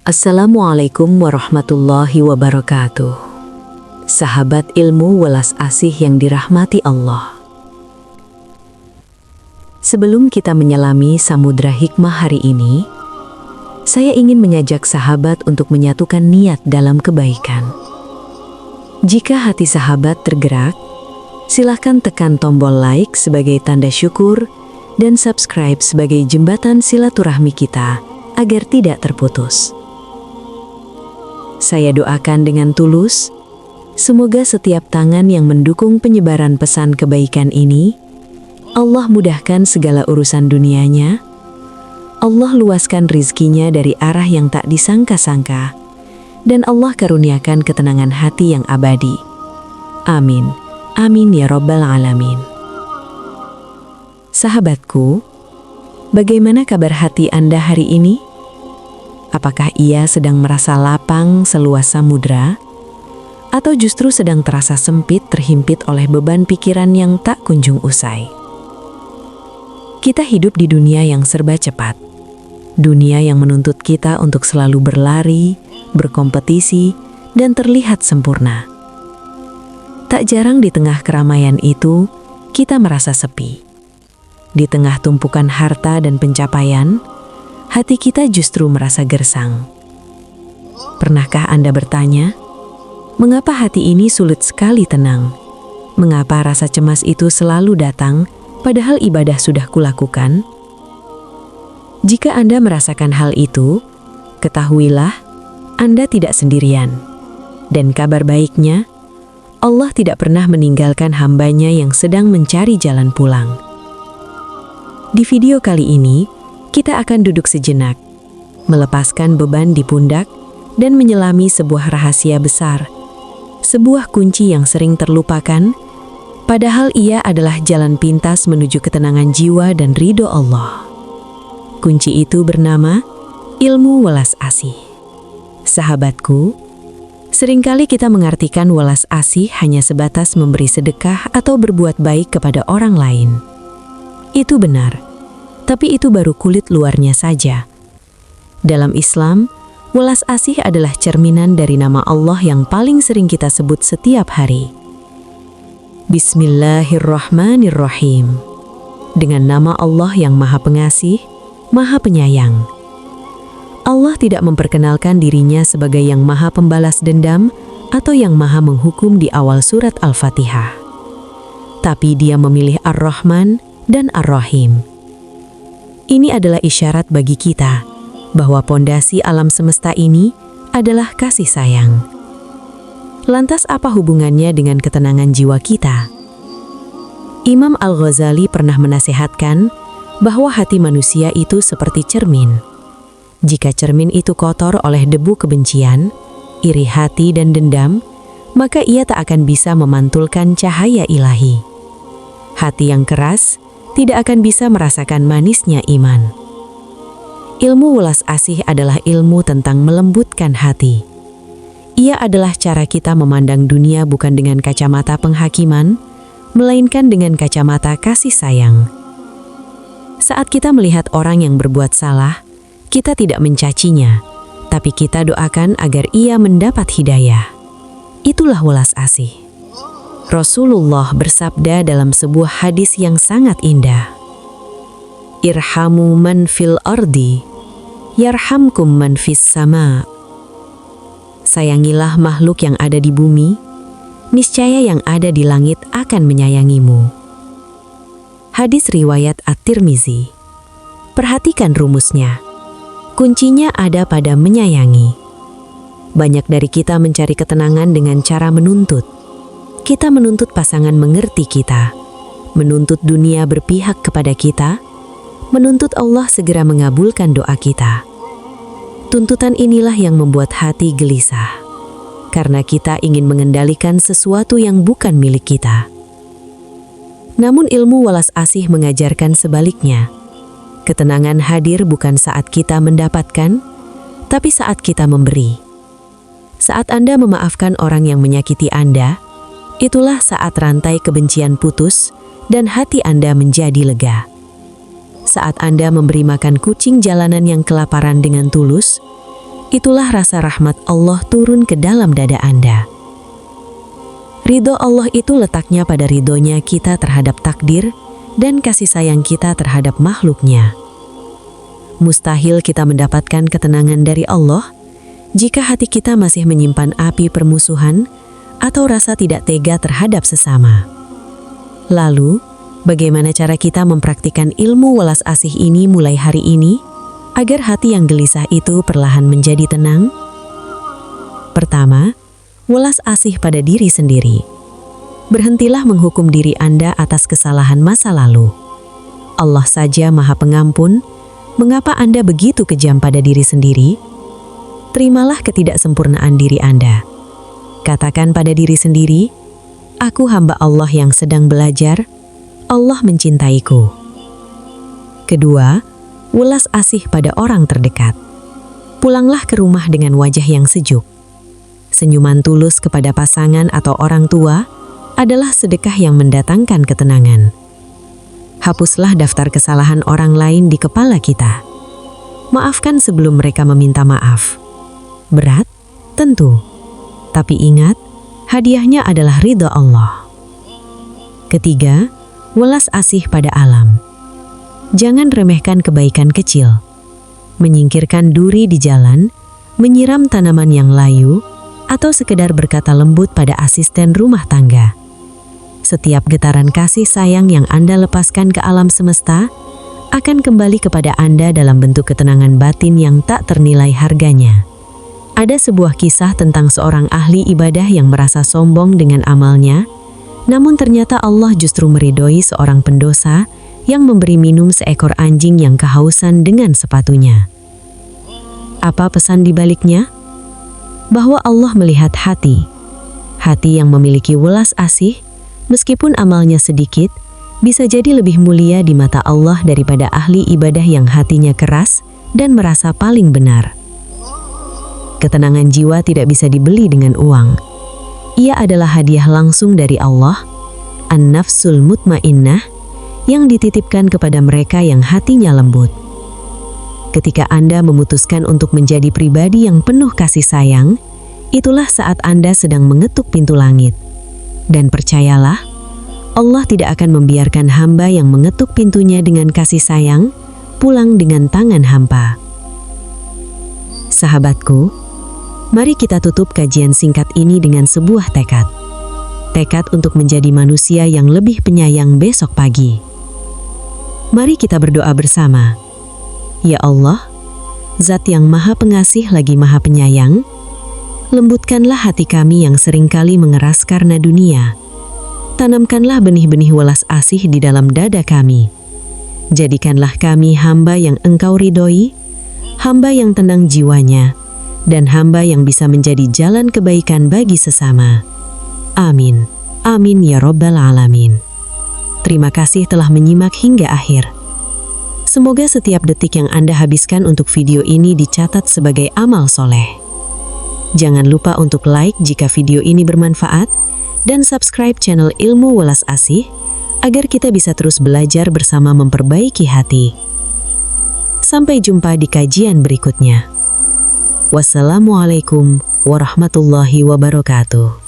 Assalamualaikum warahmatullahi wabarakatuh. Sahabat ilmu welas asih yang dirahmati Allah. Sebelum kita menyelami samudra hikmah hari ini, saya ingin mengajak sahabat untuk menyatukan niat dalam kebaikan. Jika hati sahabat tergerak, silahkan tekan tombol like sebagai tanda syukur dan subscribe sebagai jembatan silaturahmi kita agar tidak terputus. Saya doakan dengan tulus, semoga setiap tangan yang mendukung penyebaran pesan kebaikan ini, Allah mudahkan segala urusan dunianya, Allah luaskan rizkinya dari arah yang tak disangka-sangka, dan Allah karuniakan ketenangan hati yang abadi. Amin. Amin ya Rabbal Alamin. Sahabatku, bagaimana kabar hati Anda hari ini? Apakah ia sedang merasa lapang seluas samudra, atau justru sedang terasa sempit terhimpit oleh beban pikiran yang tak kunjung usai? Kita hidup di dunia yang serba cepat, dunia yang menuntut kita untuk selalu berlari, berkompetisi, dan terlihat sempurna. Tak jarang di tengah keramaian itu, kita merasa sepi. Di tengah tumpukan harta dan pencapaian, hati kita justru merasa gersang. Pernahkah Anda bertanya, mengapa hati ini sulit sekali tenang? Mengapa rasa cemas itu selalu datang, padahal ibadah sudah kulakukan? Jika Anda merasakan hal itu, ketahuilah, Anda tidak sendirian. Dan kabar baiknya, Allah tidak pernah meninggalkan hambanya yang sedang mencari jalan pulang. Di video kali ini, kita akan duduk sejenak, melepaskan beban di pundak, dan menyelami sebuah rahasia besar, sebuah kunci yang sering terlupakan, padahal ia adalah jalan pintas menuju ketenangan jiwa dan ridho Allah. Kunci itu bernama ilmu welas asih. Sahabatku, seringkali kita mengartikan welas asih hanya sebatas memberi sedekah atau berbuat baik kepada orang lain. Itu benar. Tapi itu baru kulit luarnya saja. Dalam Islam, welas asih adalah cerminan dari nama Allah yang paling sering kita sebut setiap hari. Bismillahirrahmanirrahim. Dengan nama Allah yang Maha Pengasih, Maha Penyayang. Allah tidak memperkenalkan dirinya sebagai yang Maha Pembalas dendam atau yang Maha Menghukum di awal surat Al-Fatihah. Tapi Dia memilih Ar-Rahman dan Ar-Rahim. Ini adalah isyarat bagi kita bahwa pondasi alam semesta ini adalah kasih sayang. Lantas apa hubungannya dengan ketenangan jiwa kita? Imam Al-Ghazali pernah menasihatkan bahwa hati manusia itu seperti cermin. Jika cermin itu kotor oleh debu kebencian, iri hati dan dendam, maka ia tak akan bisa memantulkan cahaya ilahi. Hati yang keras tidak akan bisa merasakan manisnya iman. Ilmu welas asih adalah ilmu tentang melembutkan hati. Ia adalah cara kita memandang dunia bukan dengan kacamata penghakiman, melainkan dengan kacamata kasih sayang. Saat kita melihat orang yang berbuat salah, kita tidak mencacinya, tapi kita doakan agar ia mendapat hidayah. Itulah welas asih. Rasulullah bersabda dalam sebuah hadis yang sangat indah. Irhamu man fil ardi, yarhamkum man fis sama. Sayangilah makhluk yang ada di bumi, niscaya yang ada di langit akan menyayangimu. Hadis riwayat At-Tirmizi. Perhatikan rumusnya. Kuncinya ada pada menyayangi. Banyak dari kita mencari ketenangan dengan cara menuntut. Kita menuntut pasangan mengerti kita, menuntut dunia berpihak kepada kita, menuntut Allah segera mengabulkan doa kita. Tuntutan inilah yang membuat hati gelisah, karena kita ingin mengendalikan sesuatu yang bukan milik kita. Namun ilmu welas asih mengajarkan sebaliknya. Ketenangan hadir bukan saat kita mendapatkan, tapi saat kita memberi. Saat Anda memaafkan orang yang menyakiti Anda, itulah saat rantai kebencian putus dan hati Anda menjadi lega. Saat Anda memberi makan kucing jalanan yang kelaparan dengan tulus, itulah rasa rahmat Allah turun ke dalam dada Anda. Ridho Allah itu letaknya pada ridhonya kita terhadap takdir dan kasih sayang kita terhadap makhluknya. Mustahil kita mendapatkan ketenangan dari Allah jika hati kita masih menyimpan api permusuhan atau rasa tidak tega terhadap sesama. Lalu, bagaimana cara kita mempraktikkan ilmu welas asih ini mulai hari ini agar hati yang gelisah itu perlahan menjadi tenang? Pertama, welas asih pada diri sendiri. Berhentilah menghukum diri Anda atas kesalahan masa lalu. Allah saja Maha Pengampun, mengapa Anda begitu kejam pada diri sendiri? Terimalah ketidaksempurnaan diri Anda. Katakan pada diri sendiri, "Aku hamba Allah yang sedang belajar, Allah mencintaiku." Kedua, welas asih pada orang terdekat. Pulanglah ke rumah dengan wajah yang sejuk. Senyuman tulus kepada pasangan atau orang tua adalah sedekah yang mendatangkan ketenangan. Hapuslah daftar kesalahan orang lain di kepala kita. Maafkan sebelum mereka meminta maaf. Berat? Tentu. Tapi ingat, hadiahnya adalah ridha Allah. Ketiga, welas asih pada alam. Jangan remehkan kebaikan kecil. Menyingkirkan duri di jalan, menyiram tanaman yang layu, atau sekedar berkata lembut pada asisten rumah tangga. Setiap getaran kasih sayang yang Anda lepaskan ke alam semesta akan kembali kepada Anda dalam bentuk ketenangan batin yang tak ternilai harganya. Ada sebuah kisah tentang seorang ahli ibadah yang merasa sombong dengan amalnya, namun ternyata Allah justru meridhoi seorang pendosa yang memberi minum seekor anjing yang kehausan dengan sepatunya. Apa pesan di baliknya? Bahwa Allah melihat hati yang memiliki welas asih, meskipun amalnya sedikit, bisa jadi lebih mulia di mata Allah daripada ahli ibadah yang hatinya keras dan merasa paling benar. Ketenangan jiwa tidak bisa dibeli dengan uang. Ia adalah hadiah langsung dari Allah, An-Nafsul Mutmainnah, yang dititipkan kepada mereka yang hatinya lembut. Ketika Anda memutuskan untuk menjadi pribadi yang penuh kasih sayang, itulah saat Anda sedang mengetuk pintu langit. Dan percayalah, Allah tidak akan membiarkan hamba yang mengetuk pintunya dengan kasih sayang pulang dengan tangan hampa. Sahabatku, mari kita tutup kajian singkat ini dengan sebuah tekad. Tekad untuk menjadi manusia yang lebih penyayang besok pagi. Mari kita berdoa bersama. Ya Allah, Zat yang Maha Pengasih lagi Maha Penyayang, lembutkanlah hati kami yang seringkali mengeras karena dunia. Tanamkanlah benih-benih welas asih di dalam dada kami. Jadikanlah kami hamba yang Engkau ridhoi, hamba yang tenang jiwanya, dan hamba yang bisa menjadi jalan kebaikan bagi sesama. Amin. Amin ya Rabbal Alamin. Terima kasih telah menyimak hingga akhir. Semoga setiap detik yang Anda habiskan untuk video ini dicatat sebagai amal soleh. Jangan lupa untuk like jika video ini bermanfaat dan subscribe channel Ilmu Welas Asih agar kita bisa terus belajar bersama memperbaiki hati. Sampai jumpa di kajian berikutnya. Wassalamualaikum warahmatullahi wabarakatuh.